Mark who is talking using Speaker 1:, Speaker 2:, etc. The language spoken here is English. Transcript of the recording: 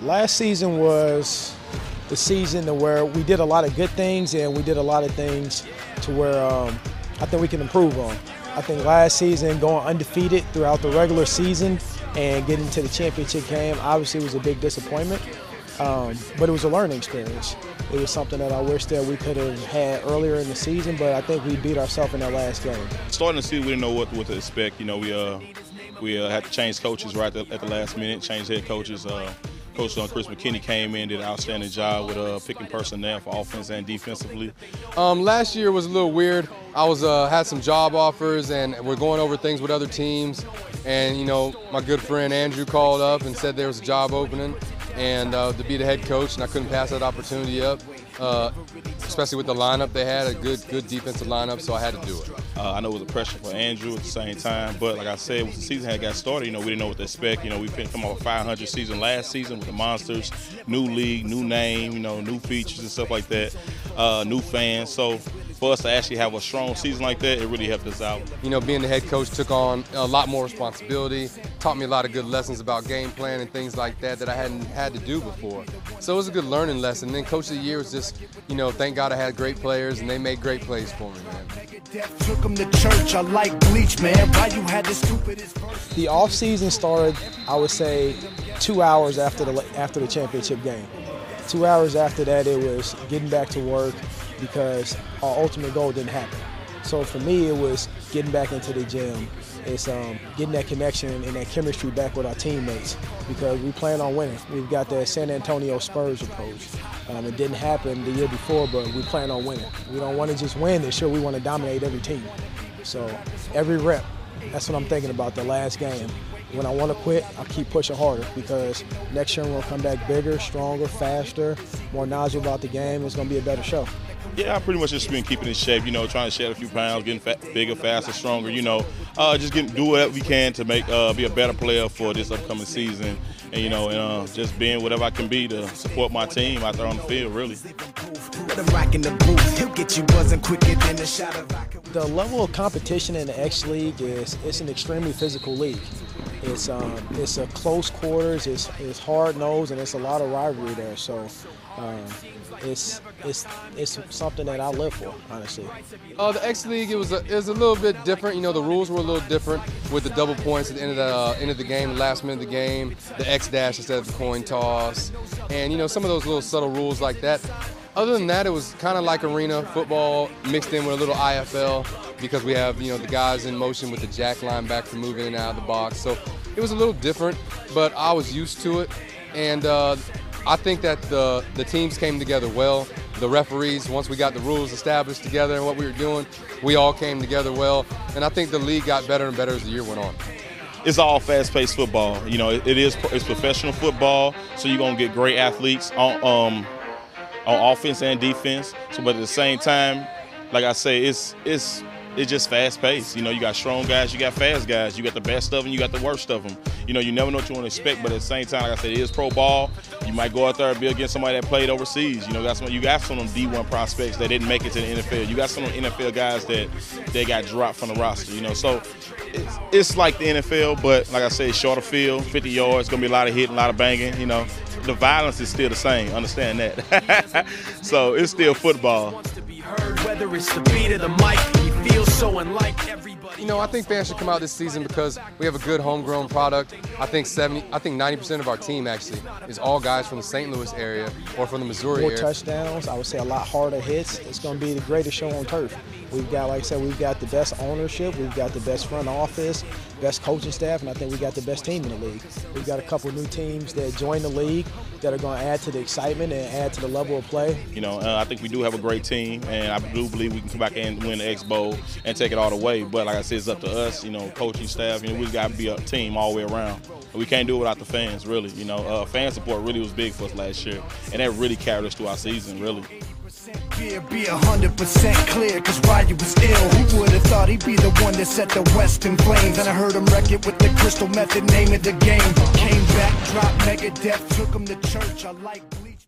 Speaker 1: Last season was the season where we did a lot of good things and we did a lot of things to where I think we can improve on. I think last season going undefeated throughout the regular season and getting to the championship game obviously was a big disappointment, but it was a learning experience. It was something that I wish that we could have had earlier in the season, but I think we beat ourselves in that last game.
Speaker 2: Starting the season, we didn't know what to expect. You know, we had to change coaches right at the last minute, change head coaches. Coach Chris McKinney came in, did an outstanding job with picking personnel for offense and defensively.
Speaker 3: Last year was a little weird. I had some job offers, and we're going over things with other teams. And you know, my good friend Andrew called up and said there was a job opening, and to be the head coach, and I couldn't pass that opportunity up. Especially with the lineup they had, a good defensive lineup, so I had to do it.
Speaker 2: I know it was a pressure for Andrew at the same time, but like I said, when the season had got started, you know, we didn't know what to expect. You know, we come off a 500 season last season with the Monsters, new league, new name, you know, new features and stuff like that, new fans. So for us to actually have a strong season like that, it really helped us out.
Speaker 3: You know, being the head coach took on a lot more responsibility, taught me a lot of good lessons about game plan and things like that I hadn't had to do before. So it was a good learning lesson. And then Coach of the Year was just, you know, thank God I had great players and they made great plays for me, man.
Speaker 1: The off season started, I would say, 2 hours after the championship game. 2 hours after that, it was getting back to work because our ultimate goal didn't happen. So for me, it was getting back into the gym. It's getting that connection and that chemistry back with our teammates because we plan on winning. We've got that San Antonio Spurs approach. It didn't happen the year before, but we plan on winning. We don't want to just win this year, we want to dominate every team. So every rep, that's what I'm thinking about the last game. When I want to quit, I'll keep pushing harder because next year we'll come back bigger, stronger, faster, more knowledgeable about the game. It's going to be a better show.
Speaker 2: Yeah, I pretty much just been keeping in shape, you know, trying to shed a few pounds, getting bigger, faster, stronger, you know, just do whatever we can to make be a better player for this upcoming season, and you know, and just being whatever I can be to support my team out there on the field, really.
Speaker 1: The level of competition in the X League it's an extremely physical league. It's a close quarters, it's hard nosed, and it's a lot of rivalry there. So it's something that I live for, honestly.
Speaker 3: The X League, it was a little bit different. You know, the rules were a little different with the double points at the end of the game, the last minute of the game, the X dash instead of the coin toss, and you know, some of those little subtle rules like that. Other than that, it was kind of like arena football mixed in with a little IFL because we have, you know, the guys in motion with the jack linebacker moving in and out of the box. So it was a little different, but I was used to it. And I think that the teams came together well. The referees, once we got the rules established together and what we were doing, we all came together well. And I think the league got better and better as the year went on.
Speaker 2: It's all fast-paced football. You know, it's professional football, so you're going to get great athletes on offense and defense. So, but at the same time, like I say, it's just fast-paced. You know, you got strong guys, you got fast guys, you got the best of them, you got the worst of them. You know, you never know what you want to expect, but at the same time, like I said, it is pro ball. You might go out there and be against somebody that played overseas. You know, you got some of them D1 prospects that didn't make it to the NFL. You got some of the NFL guys that they got dropped from the roster. You know, so it's like the NFL, but like I said, shorter field, 50 yards, gonna be a lot of hitting, a lot of banging. You know, the violence is still the same. Understand that. So it's still football.
Speaker 4: Whether it's the beat of the mic, he feels so unlike everybody.
Speaker 3: You know, I think fans should come out this season because we have a good homegrown product. I think 90% of our team actually is all guys from the St. Louis area or from the Missouri area.
Speaker 1: More touchdowns, I would say a lot harder hits. It's going to be the greatest show on turf. We've got, like I said, we've got the best ownership, we've got the best front office, best coaching staff, and I think we got the best team in the league. We've got a couple new teams that join the league that are going to add to the excitement and add to the level of play.
Speaker 2: You know, I think we do have a great team, and I do believe we can come back and win the X Bowl and take it all the way. But like I said, it's up to us, you know, coaching staff. You know, we've got to be a team all the way around. We can't do it without the fans, really. You know, fan support really was big for us last year, and that really carried us through our season, really.
Speaker 4: Be 100% clear, cause Ryu was ill. Who would have thought he'd be the one that set the West in flames? And I heard him wreck it with the Crystal Method, name of the game. Came back, dropped Megadeth, took him to church. I like